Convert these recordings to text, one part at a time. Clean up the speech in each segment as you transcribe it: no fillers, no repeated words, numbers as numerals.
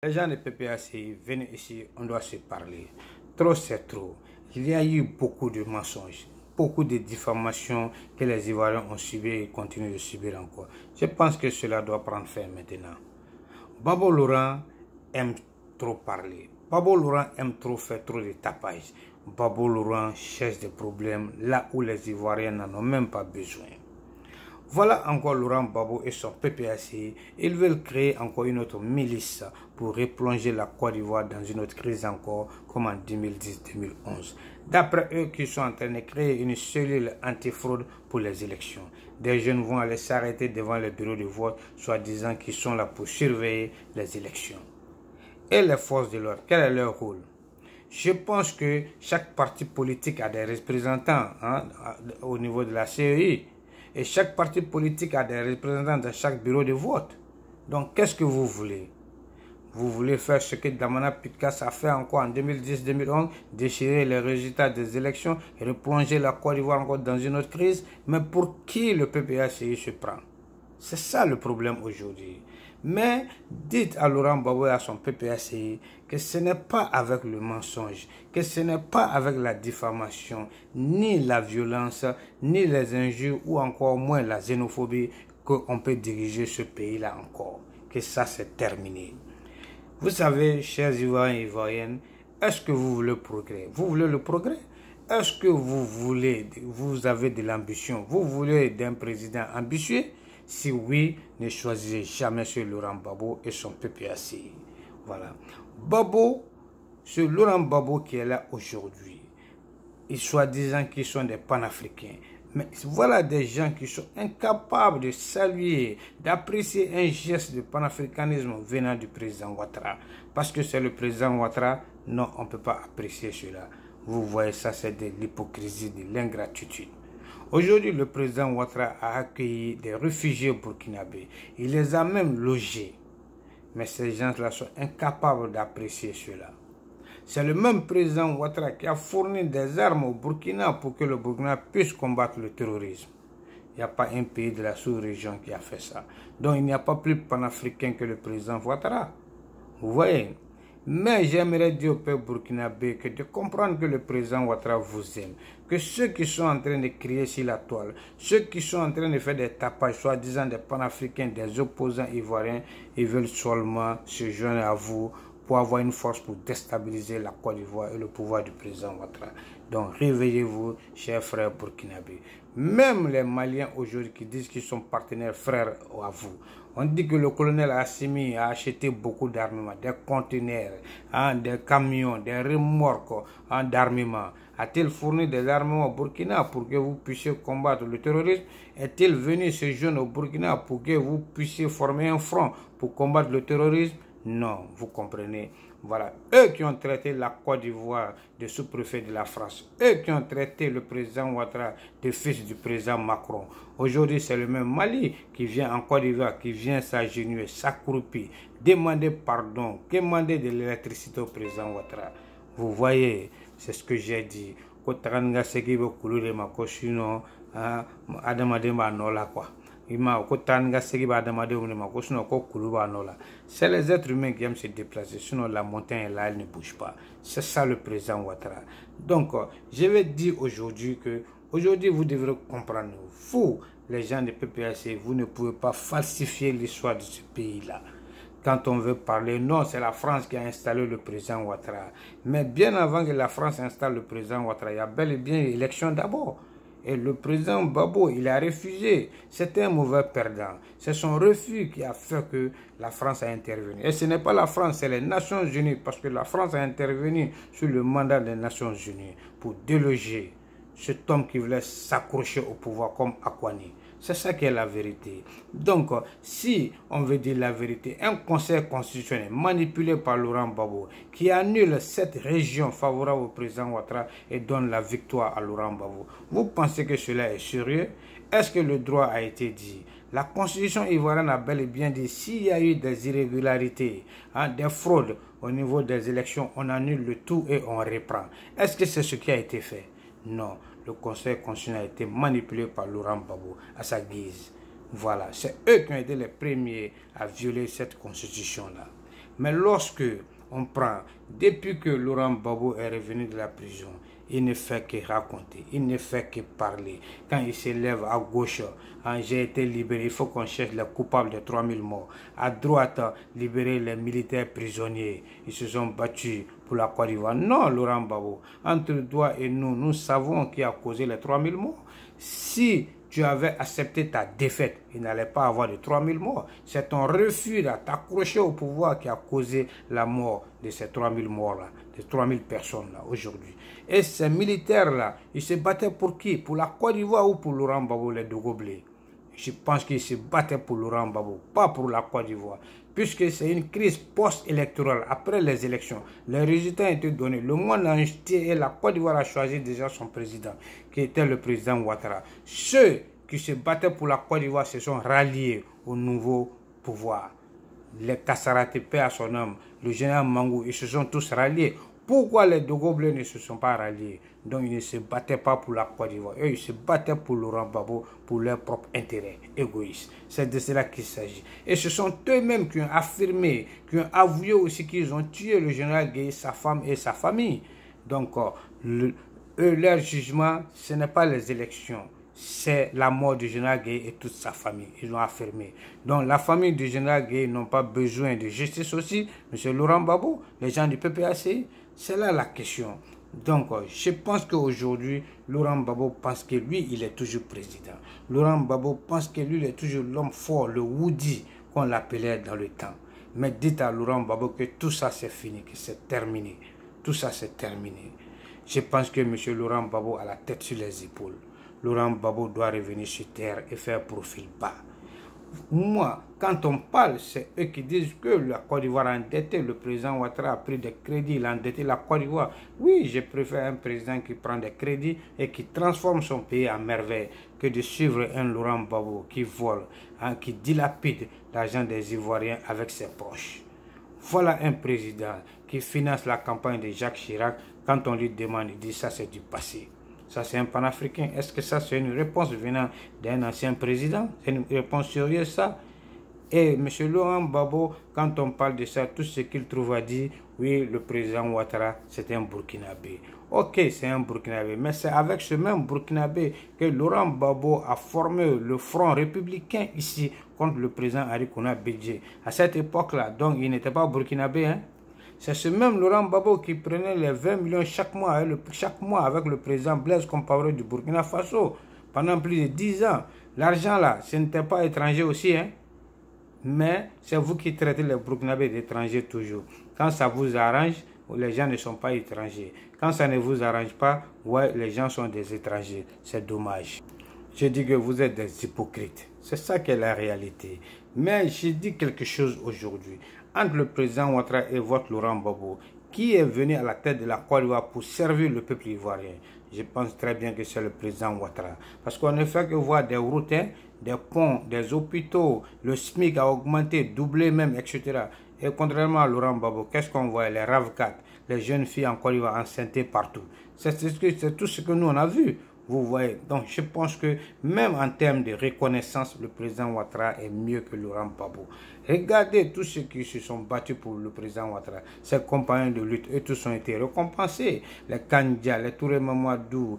Les gens de PPACI, venez ici, on doit se parler. Trop c'est trop. Il y a eu beaucoup de mensonges, beaucoup de diffamations que les Ivoiriens ont subi et continuent de subir encore. Je pense que cela doit prendre fin maintenant. Babo Laurent aime trop parler. Babo Laurent aime trop faire trop de tapage. Babo Laurent cherche des problèmes là où les Ivoiriens n'en ont même pas besoin. Voilà encore Laurent Gbagbo et son PPACI. Ils veulent créer encore une autre milice pour replonger la Côte d'Ivoire dans une autre crise encore, comme en 2010-2011. D'après eux, qui sont en train de créer une cellule antifraude pour les élections. Des jeunes vont aller s'arrêter devant les bureaux de vote, soi-disant qu'ils sont là pour surveiller les élections. Et les forces de l'ordre, quel est leur rôle? Je pense que chaque parti politique a des représentants au niveau de la CEI. Et chaque parti politique a des représentants dans chaque bureau de vote. Donc, qu'est-ce que vous voulez? Vous voulez faire ce que Damana Pitkas a fait encore en 2010-2011, déchirer les résultats des élections et replonger la Côte d'Ivoire encore dans une autre crise? Mais pour qui le PPACI se prend? C'est ça le problème aujourd'hui. Mais dites à Laurent Gbagbo et à son PPACI que ce n'est pas avec le mensonge, que ce n'est pas avec la diffamation, ni la violence, ni les injures ou encore moins la xénophobie qu'on peut diriger ce pays-là encore. Que ça c'est terminé. Vous savez, chers Ivoiriens et Ivoiriennes, est-ce que vous voulez le progrès? Vous voulez le progrès? Est-ce que vous avez de l'ambition? Vous voulez d'un président ambitieux? Si oui, ne choisissez jamais ce Laurent Gbagbo et son PPACI. Voilà. Gbagbo, ce Laurent Gbagbo qui est là aujourd'hui, ils soi-disant qu'ils sont des panafricains. Mais voilà des gens qui sont incapables de saluer, d'apprécier un geste de panafricanisme venant du président Ouattara. Parce que c'est le président Ouattara, non, on ne peut pas apprécier cela. Vous voyez, ça c'est de l'hypocrisie, de l'ingratitude. Aujourd'hui, le président Ouattara a accueilli des réfugiés burkinabés. Il les a même logés. Mais ces gens-là sont incapables d'apprécier cela. C'est le même président Ouattara qui a fourni des armes au Burkina pour que le Burkina puisse combattre le terrorisme. Il n'y a pas un pays de la sous-région qui a fait ça. Donc il n'y a pas plus panafricain que le président Ouattara. Vous voyez? Mais j'aimerais dire au peuple burkinabé que de comprendre que le président Ouattara vous aime, que ceux qui sont en train de crier sur la toile, ceux qui sont en train de faire des tapages, soi-disant des panafricains, des opposants ivoiriens, ils veulent seulement se joindre à vous pour avoir une force pour déstabiliser la Côte d'Ivoire et le pouvoir du président Ouattara. Donc réveillez-vous, chers frères burkinabés. Même les Maliens aujourd'hui qui disent qu'ils sont partenaires frères à vous. On dit que le colonel Assimi a acheté beaucoup d'armements, des conteneurs, des camions, des remorques d'armement. A-t-il fourni des armements au Burkina pour que vous puissiez combattre le terrorisme? Est-il venu se joindre au Burkina pour que vous puissiez former un front pour combattre le terrorisme? Non, vous comprenez. Voilà, eux qui ont traité la Côte d'Ivoire de sous-préfet de la France, eux qui ont traité le président Ouattara de fils du président Macron. Aujourd'hui, c'est le même Mali qui vient en Côte d'Ivoire, qui vient s'agenouiller, s'accroupir, demander pardon, demander de l'électricité au président Ouattara. Vous voyez, c'est ce que j'ai dit. C'est les êtres humains qui aiment se déplacer, sinon la montagne là, elle ne bouge pas. C'est ça le président Ouattara. Donc, je vais dire aujourd'hui que, aujourd'hui vous devrez comprendre, vous, les gens de PPACI, vous ne pouvez pas falsifier l'histoire de ce pays-là. Quand on veut parler, non, c'est la France qui a installé le président Ouattara. Mais bien avant que la France installe le président Ouattara, il y a bel et bien l'élection d'abord. Et le président Gbagbo, il a refusé. C'était un mauvais perdant. C'est son refus qui a fait que la France a intervenu. Et ce n'est pas la France, c'est les Nations Unies. Parce que la France a intervenu sur le mandat des Nations Unies pour déloger cet homme qui voulait s'accrocher au pouvoir comme Akouani. C'est ça qui est la vérité. Donc, si on veut dire la vérité, un conseil constitutionnel manipulé par Laurent Gbagbo qui annule cette région favorable au président Ouattara et donne la victoire à Laurent Gbagbo, vous pensez que cela est sérieux? Est-ce que le droit a été dit? La constitution ivoirienne a bel et bien dit s'il y a eu des irrégularités, des fraudes au niveau des élections, on annule le tout et on reprend. Est-ce que c'est ce qui a été fait? Non, le conseil constitutionnel a été manipulé par Laurent Gbagbo à sa guise. Voilà, c'est eux qui ont été les premiers à violer cette constitution-là. Mais lorsque on prend, depuis que Laurent Gbagbo est revenu de la prison, il ne fait que raconter, il ne fait que parler. Quand il se lève à gauche, j'ai été libéré, il faut qu'on cherche les coupables de 3000 morts. À droite, libérer les militaires prisonniers. Ils se sont battus pour la Côte d'Ivoire. Non, Laurent Gbagbo, entre toi et nous, nous savons qui a causé les 3000 morts. Si tu avais accepté ta défaite, il n'allait pas avoir de 3000 morts. C'est ton refus de t'accrocher au pouvoir qui a causé la mort de ces 3000 morts-là, de 3000 personnes-là aujourd'hui. Et ces militaires-là, ils se battaient pour qui? Pour la Côte d'Ivoire ou pour Laurent Gbagbo, les deux gobelets? Je pense qu'ils se battaient pour Laurent Gbagbo, pas pour la Côte d'Ivoire. Puisque c'est une crise post-électorale, après les élections. Les résultats ont été donnés. Le monde entier et la Côte d'Ivoire a choisi déjà son président, qui était le président Ouattara. Ceux qui se battaient pour la Côte d'Ivoire se sont ralliés au nouveau pouvoir. Les Kassarate, paix à son homme, le général Mangou, ils se sont tous ralliés. Pourquoi les deux gobelets ne se sont pas ralliés? Donc ils ne se battaient pas pour la Côte d'Ivoire. Eux, ils se battaient pour Laurent Gbagbo, pour leurs propres intérêts égoïstes. C'est de cela qu'il s'agit. Et ce sont eux-mêmes qui ont affirmé, qui ont avoué aussi qu'ils ont tué le général Gueye, sa femme et sa famille. Donc leur jugement, ce n'est pas les élections. C'est la mort du général Gueye et toute sa famille. Ils l'ont affirmé. Donc la famille du général Gueye n'ont pas besoin de justice aussi. M. Laurent Gbagbo, les gens du PPACI, c'est là la question. Donc je pense qu'aujourd'hui, Laurent Gbagbo pense que lui, il est toujours président. Laurent Gbagbo pense que lui, il est toujours l'homme fort, le Woody, qu'on l'appelait dans le temps. Mais dites à Laurent Gbagbo que tout ça c'est fini, que c'est terminé. Tout ça c'est terminé. Je pense que M. Laurent Gbagbo a la tête sur les épaules. Laurent Gbagbo doit revenir sur terre et faire profil bas. Moi, quand on parle, c'est eux qui disent que la Côte d'Ivoire a endetté, le président Ouattara a pris des crédits, il a endetté la Côte d'Ivoire. Oui, je préfère un président qui prend des crédits et qui transforme son pays à merveille que de suivre un Laurent Gbagbo qui vole, qui dilapide l'argent des Ivoiriens avec ses proches. Voilà un président qui finance la campagne de Jacques Chirac. Quand on lui demande, il dit ça c'est du passé. Ça, c'est un panafricain. Est-ce que ça, c'est une réponse venant d'un ancien président? C'est une réponse sérieuse, ça? Et M. Laurent Gbagbo, quand on parle de ça, tout ce qu'il trouve à dire, oui, le président Ouattara, c'est un Burkinabé. Ok, c'est un Burkinabé, mais c'est avec ce même Burkinabé que Laurent Gbagbo a formé le front républicain ici contre le président Henri Konan Bédié. À cette époque-là, donc, il n'était pas Burkinabé, hein? C'est ce même Laurent Gbagbo qui prenait les 20 millions chaque mois avec le président Blaise Compaoré du Burkina Faso pendant plus de 10 ans. L'argent là, ce n'était pas étranger aussi, hein? Mais c'est vous qui traitez les Burkinabés d'étrangers toujours. Quand ça vous arrange, les gens ne sont pas étrangers. Quand ça ne vous arrange pas, ouais, les gens sont des étrangers. C'est dommage. Je dis que vous êtes des hypocrites. C'est ça qui est la réalité. Mais je dis quelque chose aujourd'hui. Entre le président Ouattara et votre Laurent Gbagbo, qui est venu à la tête de la Côte d'Ivoire pour servir le peuple ivoirien? Je pense très bien que c'est le président Ouattara. Parce qu'on ne fait que voir des routes, hein, des ponts, des hôpitaux, le SMIC a augmenté, doublé même, etc. Et contrairement à Laurent Gbagbo, qu'est-ce qu'on voit? Les RAV4, les jeunes filles en Côte d'Ivoire enceintes partout. C'est tout ce que nous on a vu. Vous voyez, donc je pense que même en termes de reconnaissance, le président Ouattara est mieux que Laurent Gbagbo. Regardez tous ceux qui se sont battus pour le président Ouattara. Ses compagnons de lutte, eux tous ont été récompensés. Les Kandia, les Touré Mamadou,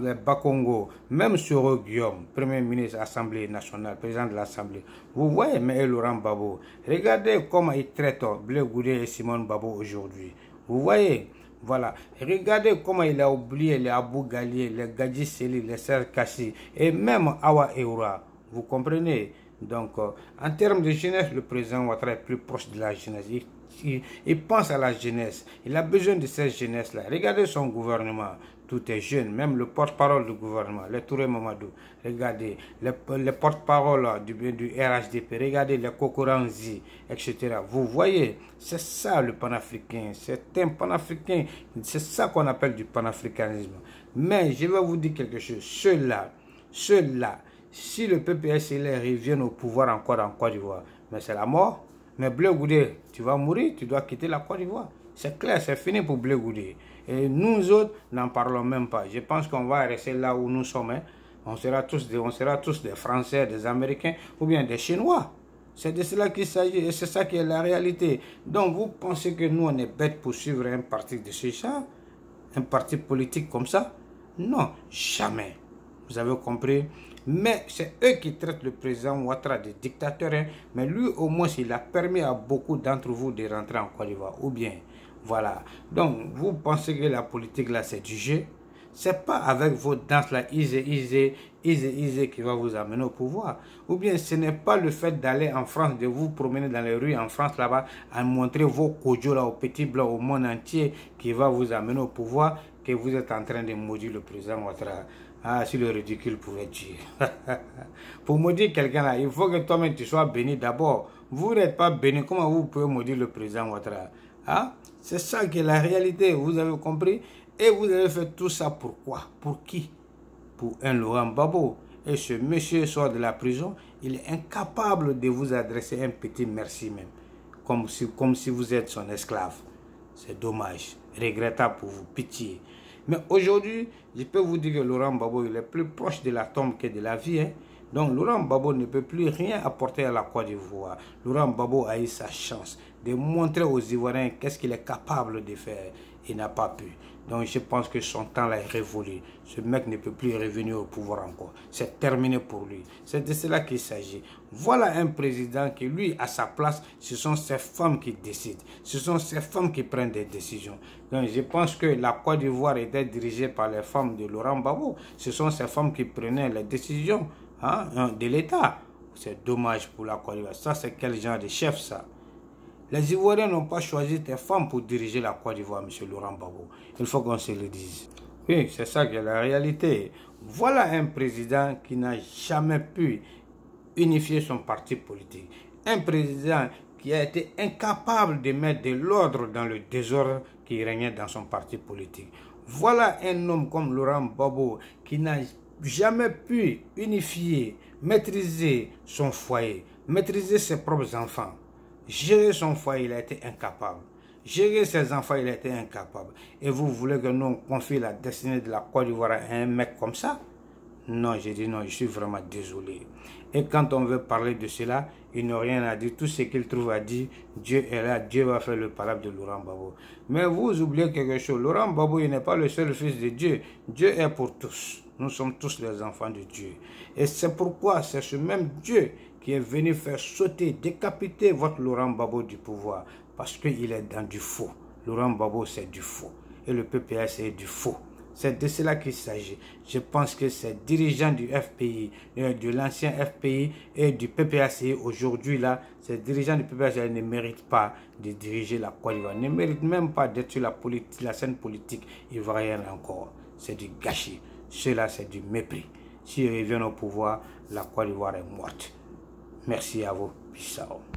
les Bakongo, même Soro Guillaume, premier ministre de l'Assemblée nationale, président de l'Assemblée. Vous voyez, mais Laurent Gbagbo, regardez comment il traite Blé Goudé et Simone Gbagbo aujourd'hui. Vous voyez? Voilà, regardez comment il a oublié les Abou Ghali, les Gadji Seli, les Serre Kassi et même Awa Eura. Vous comprenez? Donc, en termes de jeunesse, le président Ouattara est plus proche de la jeunesse. Il pense à la jeunesse. Il a besoin de cette jeunesse-là. Regardez son gouvernement. Tout est jeune. Même le porte-parole du gouvernement, les Touré Mamadou. Regardez les porte-parole du RHDP. Regardez les Kokoranzi, etc. Vous voyez, c'est ça le panafricain. C'est un panafricain. C'est ça qu'on appelle du panafricanisme. Mais je vais vous dire quelque chose. Ceux-là, si le PPACI revient au pouvoir encore en Côte d'Ivoire, mais c'est la mort. Mais Blé Goudé, tu vas mourir, tu dois quitter la Côte d'Ivoire. C'est clair, c'est fini pour Blé Goudé. Et nous autres, n'en parlons même pas. Je pense qu'on va rester là où nous sommes. Hein. On sera tous des Français, des Américains ou bien des Chinois. C'est de cela qu'il s'agit et c'est ça qui est la réalité. Donc vous pensez que nous on est bêtes pour suivre un parti de ce genre, un parti politique comme ça? Non, jamais. Vous avez compris? Mais c'est eux qui traitent le président Ouattara de dictateur. Hein? Mais lui au moins il a permis à beaucoup d'entre vous de rentrer en Côte d'Ivoire. Ou bien, voilà. Donc vous pensez que la politique là c'est du jeu? C'est pas avec vos danses là, easy qui va vous amener au pouvoir. Ou bien ce n'est pas le fait d'aller en France, de vous promener dans les rues en France là-bas, à montrer vos kojos là au petit blanc au monde entier qui va vous amener au pouvoir, que vous êtes en train de maudire le président Ouattara. Ah, si le ridicule pouvait dire. Pour maudire quelqu'un là, il faut que toi-même tu sois béni d'abord. Vous n'êtes pas béni, comment vous pouvez maudire le président Ouattara? Ah, c'est ça qui est la réalité, vous avez compris? Et vous avez fait tout ça pourquoi? Pour qui? Pour un Laurent Gbagbo. Et ce monsieur sort de la prison, il est incapable de vous adresser un petit merci même. Comme si vous êtes son esclave. C'est dommage, regrettable pour vous, pitié. Mais aujourd'hui, je peux vous dire que Laurent Gbagbo, il est plus proche de la tombe que de la vie. Hein? Donc Laurent Gbagbo ne peut plus rien apporter à la Côte d'Ivoire. Laurent Gbagbo a eu sa chance de montrer aux Ivoiriens qu'est-ce qu'il est capable de faire. Il n'a pas pu. Donc je pense que son temps là est révolu. Ce mec ne peut plus revenir au pouvoir encore. C'est terminé pour lui. C'est de cela qu'il s'agit. Voilà un président qui, lui, à sa place, ce sont ces femmes qui décident. Ce sont ces femmes qui prennent des décisions. Donc je pense que la Côte d'Ivoire était dirigée par les femmes de Laurent Gbagbo. Ce sont ces femmes qui prenaient les décisions de l'État. C'est dommage pour la Côte d'Ivoire. Ça, c'est quel genre de chef, ça? Les Ivoiriens n'ont pas choisi des femmes pour diriger la Côte d'Ivoire, M. Laurent Gbagbo. Il faut qu'on se le dise. Oui, c'est ça qui est la réalité. Voilà un président qui n'a jamais pu unifier son parti politique. Un président qui a été incapable de mettre de l'ordre dans le désordre qui régnait dans son parti politique. Voilà un homme comme Laurent Gbagbo qui n'a jamais pu unifier, maîtriser son foyer, maîtriser ses propres enfants. Gérer son foyer, il a été incapable. Gérer ses enfants, il a été incapable. Et vous voulez que nous confions la destinée de la Côte d'Ivoire à un mec comme ça? Non, j'ai dit non, je suis vraiment désolé. Et quand on veut parler de cela, il n'a rien à dire. Tout ce qu'il trouve à dire, Dieu est là, Dieu va faire le palabre de Laurent Gbagbo. Mais vous oubliez quelque chose. Laurent Gbagbo, il n'est pas le seul fils de Dieu. Dieu est pour tous. Nous sommes tous les enfants de Dieu. Et c'est pourquoi c'est ce même Dieu qui est venu faire sauter, décapiter votre Laurent Gbagbo du pouvoir. Parce qu'il est dans du faux. Laurent Gbagbo, c'est du faux. Et le PPS est du faux. C'est de cela qu'il s'agit. Je pense que ces dirigeants du FPI, de l'ancien FPI et du PPACI, aujourd'hui là, ces dirigeants du PPACI ne méritent pas de diriger la Côte d'Ivoire. Ne méritent même pas d'être sur la scène politique ivoirienne encore. C'est du gâchis. Cela, c'est du mépris. S'ils reviennent au pouvoir, la Côte d'Ivoire est morte. Merci à vous. Peace out.